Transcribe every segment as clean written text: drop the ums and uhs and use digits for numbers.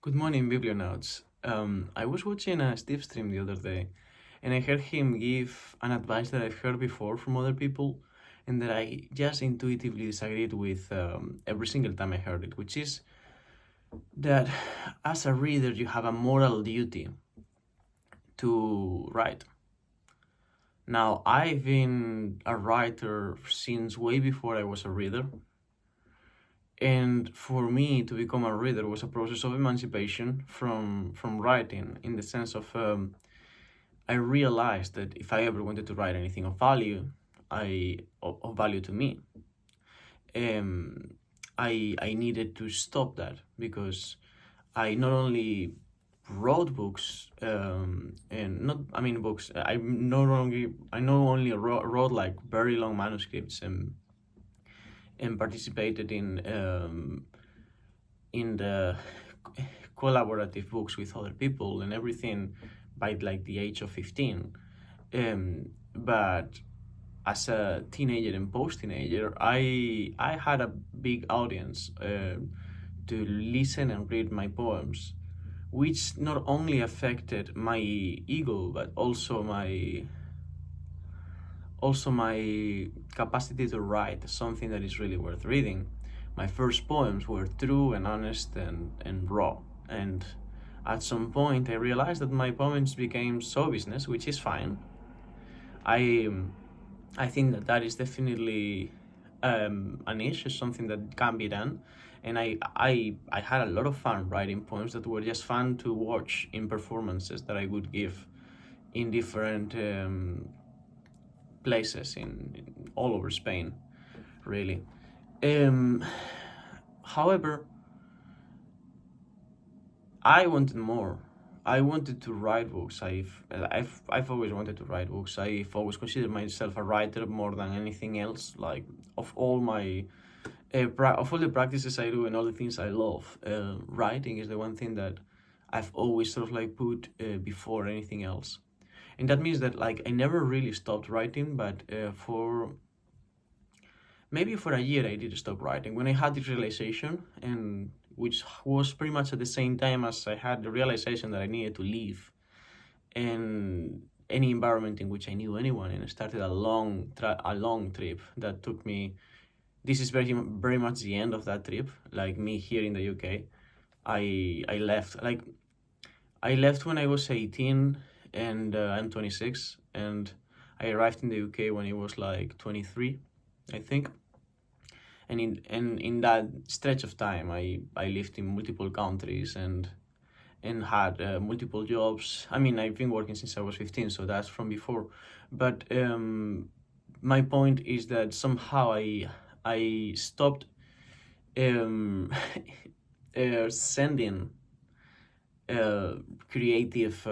Good morning, Biblionauts. I was watching a Steve stream the other day, and I heard him give an advice that I've heard before from other people, and that I just intuitively disagreed with every single time I heard it, which is that as a reader, you have a moral duty to write. Now, I've been a writer since way before I was a reader, and for me to become a reader was a process of emancipation from writing, in the sense of I realized that if I ever wanted to write anything of value, of value to me, um, I needed to stop that, because I not only wrote books, and not I mean books. I not only wrote like very long manuscripts, and participated in the collaborative books with other people and everything by like the age of 15. But as a teenager and post-teenager, I had a big audience to listen and read my poems, which not only affected my ego but also my capacity to write something that is really worth reading. My first poems were true and honest and raw. And at some point, I realized that my poems became show business, which is fine. I I think that that is definitely an issue, something that can be done. And I had a lot of fun writing poems that were just fun to watch in performances that I would give in different places in all over Spain, really. Um, However, I wanted more. I wanted to write books. I've always wanted to write books. I've always considered myself a writer more than anything else. Like of all my of all the practices I do and all the things I love, writing is the one thing that I've always sort of like put before anything else. And that means that like I never really stopped writing, but for maybe for a year I did stop writing when I had this realization, and which was pretty much at the same time as I had the realization that I needed to leave and any environment in which I knew anyone, and I started a long trip that took me. This is very much the end of that trip. Like me here in the UK, I left I left when I was 18, and I'm 26, and I arrived in the UK when I was like 23, I think. And in that stretch of time, I lived in multiple countries and had multiple jobs. I mean, I've been working since I was 15, so that's from before. But my point is that somehow I stopped um, sending uh, creative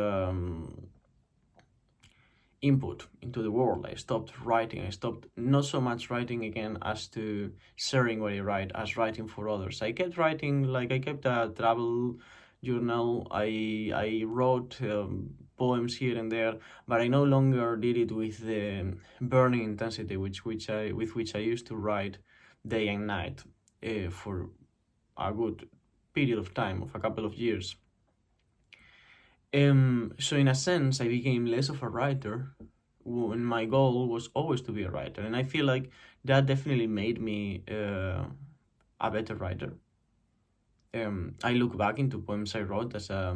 input into the world. I stopped writing. I stopped not so much writing again as to sharing what I write, as writing for others. I kept writing, like I kept a travel journal. I wrote poems here and there, but I no longer did it with the burning intensity with which I used to write day and night for a good period of time of a couple of years. So in a sense, I became less of a writer when my goal was always to be a writer, and I feel like that definitely made me a better writer. I look back into poems I wrote as a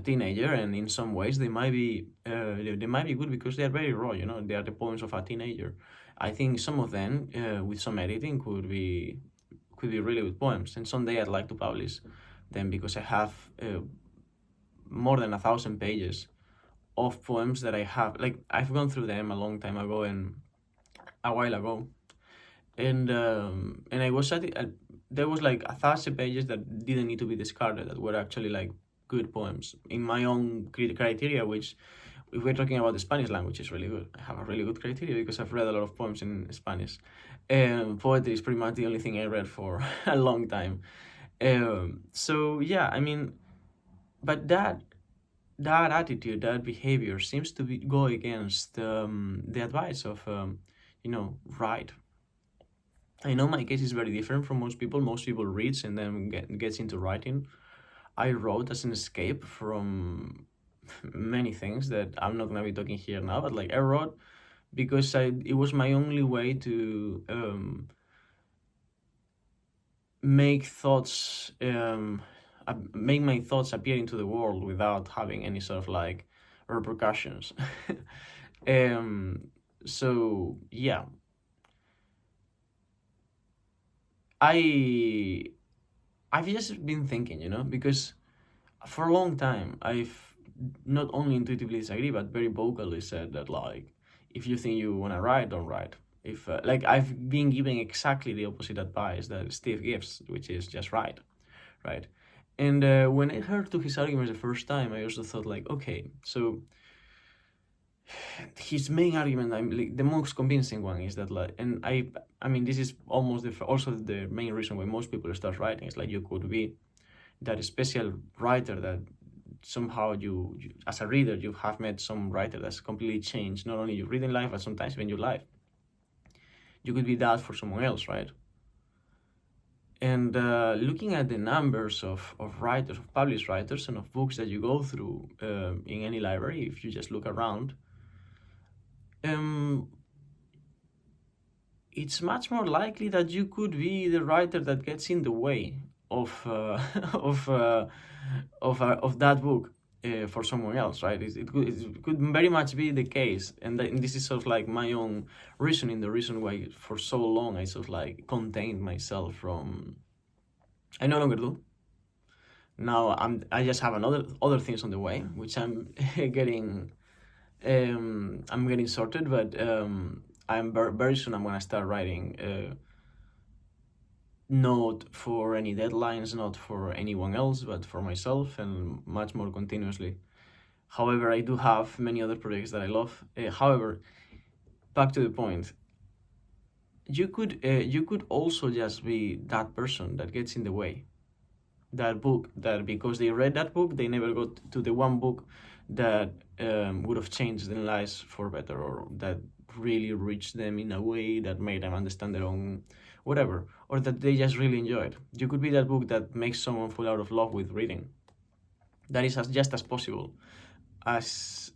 teenager, and in some ways they might be good because they are very raw. You know, they are the poems of a teenager. I think some of them, with some editing, could be really good poems, and someday I'd like to publish them because I have more than 1,000 pages of poems that I have. Like I've gone through them a long time ago and a while ago, and I was at it. There was like 1,000 pages that didn't need to be discarded, that were actually like good poems in my own criteria. Which, if we're talking about the Spanish language, is really good. I have a really good criteria because I've read a lot of poems in Spanish. Poetry is pretty much the only thing I read for a long time. So yeah, I mean, but that attitude, that behavior seems to go against the advice of, write. I know my case is very different from most people. Most people reads and then gets into writing. I wrote as an escape from many things that I'm not gonna be talking here now, but like I wrote because it was my only way to make thoughts make my thoughts appear into the world without having any sort of like repercussions. um so yeah, I I've just been thinking, because for a long time I've not only intuitively disagree but very vocally said that, like, if you think you want to write, don't write. If like I've been giving exactly the opposite advice that Steve gives, which is just write, right? And when I heard to his arguments the first time, I also thought like, okay, so his main argument, I'm like, the most convincing one is that, like, and I mean, this is almost also the main reason why most people start writing. It's like you could be that special writer that somehow you as a reader you have met some writer that's completely changed not only your reading life but sometimes even your life. You could be that for someone else, right? And looking at the numbers of writers, of published writers, and of books that you go through in any library, if you just look around, um, it's much more likely that you could be the writer that gets in the way of of of that book for someone else, right? It could very much be the case, and this is sort of like my own reasoning, the reason why for so long I sort of like contained myself from. I no longer do. Now I just have other things on the way, which I'm getting I'm getting sorted, but I'm very soon I'm gonna start writing. Not for any deadlines, not for anyone else, but for myself and much more continuously. However, I do have many other projects that I love. However, back to the point, you could also just be that person that gets in the way. That book that because they read that book, they never got to the one book that would have changed their lives for better, or that really reached them in a way that made them understand their own whatever, or that they just really enjoyed. You could be that book that makes someone fall out of love with reading. That is just as possible as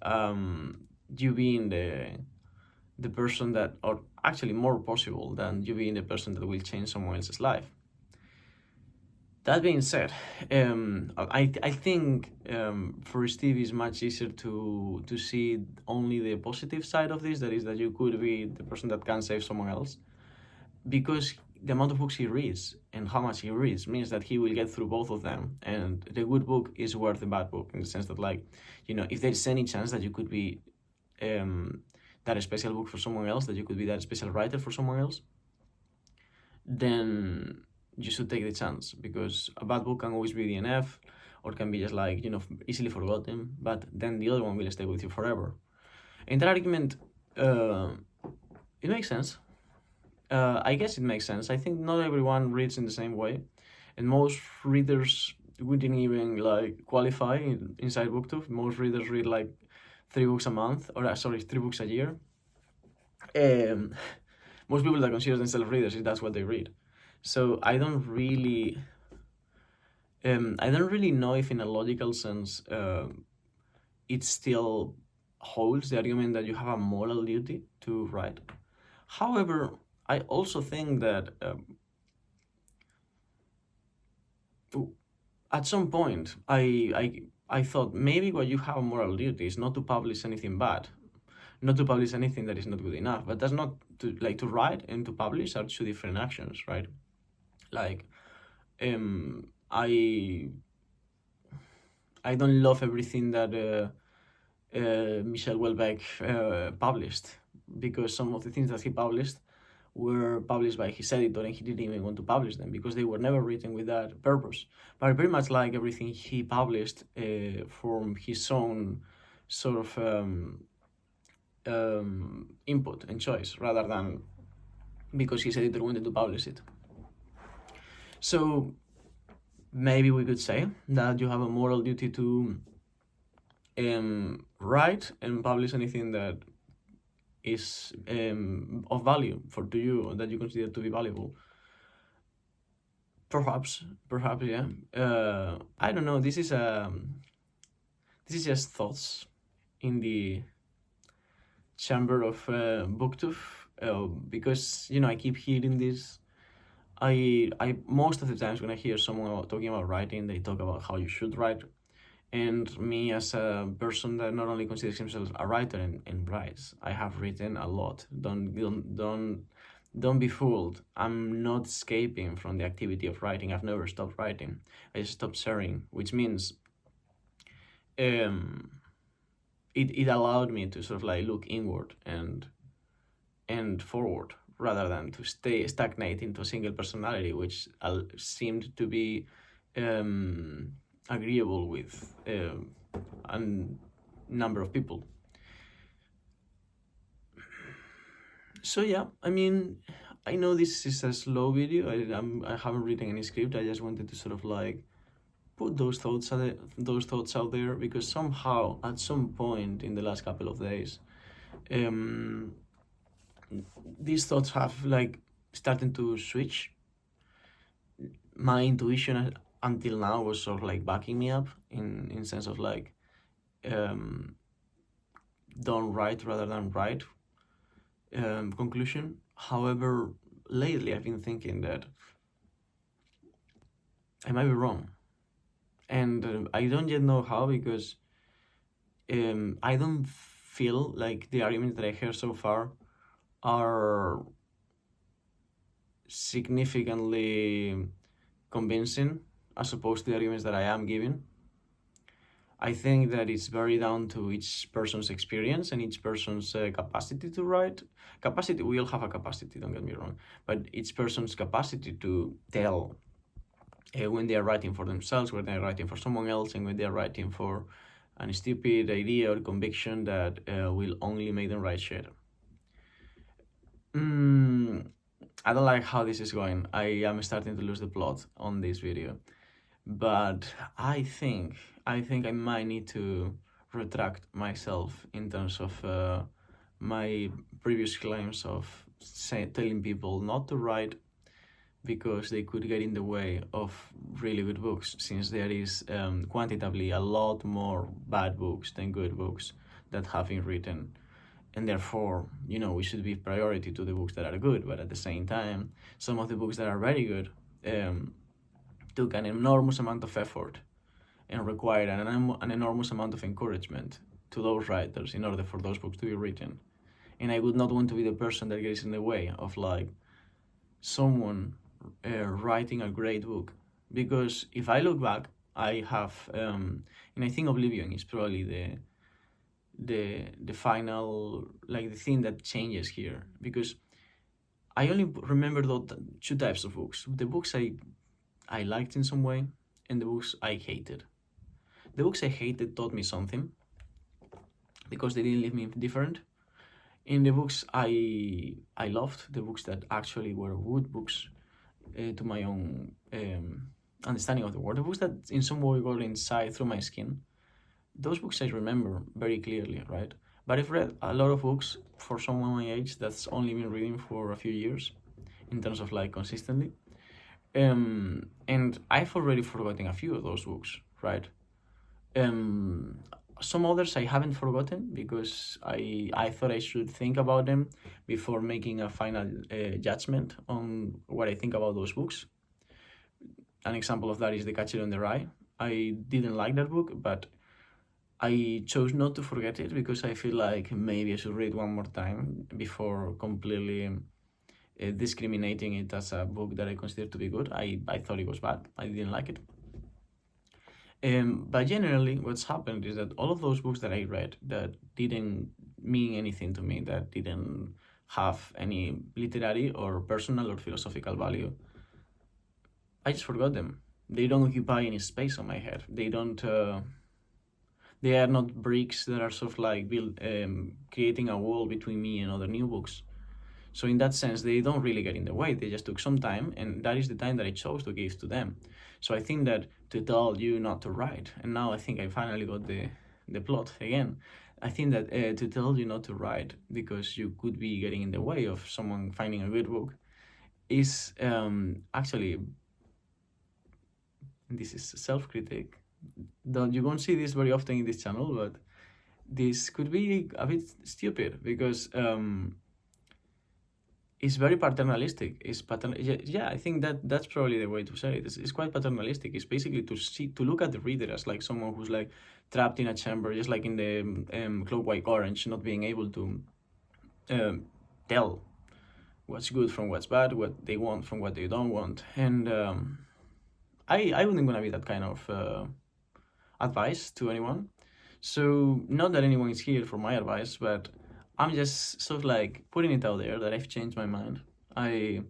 you being the person that, or actually more possible than you being the person that will change someone else's life. That being said, I think for Steve it's much easier to see only the positive side of this. That is that you could be the person that can save someone else, because the amount of books he reads and how much he reads means that he will get through both of them, and the good book is worth the bad book in the sense that, like, if there's any chance that you could be that special book for someone else, that you could be that special writer for someone else, then you should take the chance, because a bad book can always be DNF or can be just like, easily forgotten, but then the other one will stay with you forever. And that argument, it makes sense. I guess it makes sense. I think not everyone reads in the same way, and most readers wouldn't even like qualify inside BookTube. Most readers read like 3 books a month, or sorry, 3 books a year. Most people that consider themselves readers, that's what they read. So I don't really know if in a logical sense it still holds the argument that you have a moral duty to write. However, I also think that at some point I thought maybe what you have a moral duty is not to publish anything bad, not to publish anything that is not good enough. But that's not to write and to publish are two different actions, right? Like, I don't love everything that Michel Houellebecq published, because some of the things that he published were published by his editor and he didn't even want to publish them because they were never written with that purpose. But I very much like everything he published from his own sort of input and choice, rather than because his editor wanted to publish it. So maybe we could say that you have a moral duty to write and publish anything that is of value to you, that you consider to be valuable. Perhaps, yeah. I don't know. This is just thoughts in the chamber of booktube, because I keep hearing this. I most of the times when I hear someone talking about writing, they talk about how you should write, and me as a person that not only considers himself a writer and writes, I have written a lot. Don't be fooled. I'm not escaping from the activity of writing. I've never stopped writing. I just stopped sharing, which means um, it allowed me to sort of like look inward and forward rather than to stay stagnate into a single personality, which seemed to be um, agreeable with a number of people. So yeah, I mean, I know this is a slow video. I haven't written any script. I just wanted to sort of like put those thoughts out there, because somehow at some point in the last couple of days, um, these thoughts have like started to switch. My intuition until now was sort of like backing me up in sense of like, um, don't write rather than write, conclusion. However, lately I've been thinking that I might be wrong, and I don't yet know how, because I don't feel like the arguments that I heard so far are significantly convincing as opposed to the arguments that I am giving. I think that it's very down to each person's experience and each person's capacity to write. Capacity, we all have a capacity, don't get me wrong, but each person's capacity to tell when they are writing for themselves, when they're writing for someone else, and when they're writing for a stupid idea or conviction that will only make them write shit. I don't like how this is going. I am starting to lose the plot on this video, but I think I might need to retract myself in terms of my previous claims of telling people not to write because they could get in the way of really good books, since there is quantitatively a lot more bad books than good books that have been written. And therefore, we should give priority to the books that are good, but at the same time, some of the books that are very good took an enormous amount of effort and required an enormous amount of encouragement to those writers in order for those books to be written. And I would not want to be the person that gets in the way of like someone writing a great book, because if I look back, I have, and I think Oblivion is probably the final, like the thing that changes here, because I only remember those two types of books: the books I liked in some way, and the books I hated. The books I hated taught me something because they didn't leave me indifferent. In the books I loved, the books that actually were good books to my own understanding of the world, the books that in some way got inside through my skin, those books I remember very clearly, right? But I've read a lot of books for someone my age that's only been reading for a few years in terms of like consistently. And I've already forgotten a few of those books, right? Some others I haven't forgotten because I thought I should think about them before making a final judgment on what I think about those books. An example of that is The Catcher in the Rye. I didn't like that book, but I chose not to forget it because I feel like maybe I should read one more time before completely discriminating it as a book that I consider to be good. I thought it was bad. I didn't like it. But generally, what's happened is that all of those books that I read that didn't mean anything to me, that didn't have any literary or personal or philosophical value, I just forgot them. They don't occupy any space on my head. They don't. They are not bricks that are sort of like creating a wall between me and other new books. So in that sense, they don't really get in the way. They just took some time, and that is the time that I chose to give to them. So I think that to tell you not to write, and now I think I finally got the plot again. I think that to tell you not to write because you could be getting in the way of someone finding a good book is actually this is self-critic. Don't you won't see this very often in this channel, but this could be a bit stupid because it's very paternalistic. Yeah, I think that's probably the way to say it. It's quite paternalistic. It's basically to look at the reader as like someone who's like trapped in a chamber, just like in the Clockwork Orange, not being able to tell what's good from what's bad, what they want from what they don't want. And I wouldn't gonna be that kind of advice to anyone. So not that anyone is here for my advice, but I'm just sort of like putting it out there that I've changed my mind. I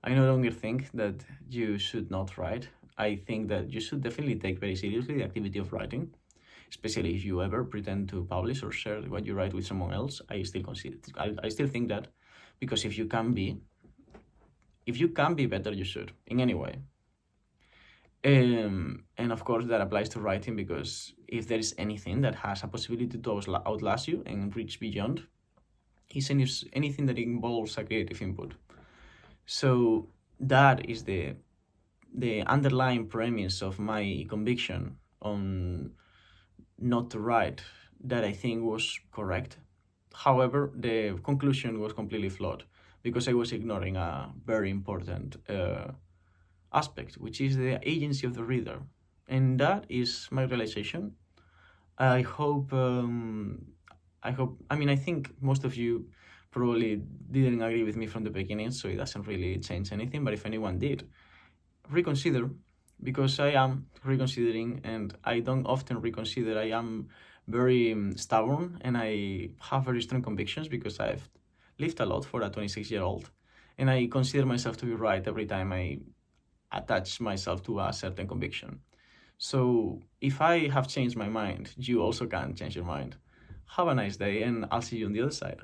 no longer think that you should not write. I think that you should definitely take very seriously the activity of writing, especially if you ever pretend to publish or share what you write with someone else. I still think that, because if you can be better, you should in any way. And of course, that applies to writing, because if there is anything that has a possibility to outlast you and reach beyond, it's anything that involves a creative input. So that is the underlying premise of my conviction on not to write, that I think was correct. However, the conclusion was completely flawed because I was ignoring a very important aspect, which is the agency of the reader. And that is my realization. I hope, I think most of you probably didn't agree with me from the beginning, so it doesn't really change anything. But if anyone did, reconsider, because I am reconsidering, and I don't often reconsider. I am very stubborn, and I have very strong convictions because I've lived a lot for a 26-year-old, and I consider myself to be right every time I attach myself to a certain conviction. So if I have changed my mind, you also can change your mind. Have a nice day, and I'll see you on the other side.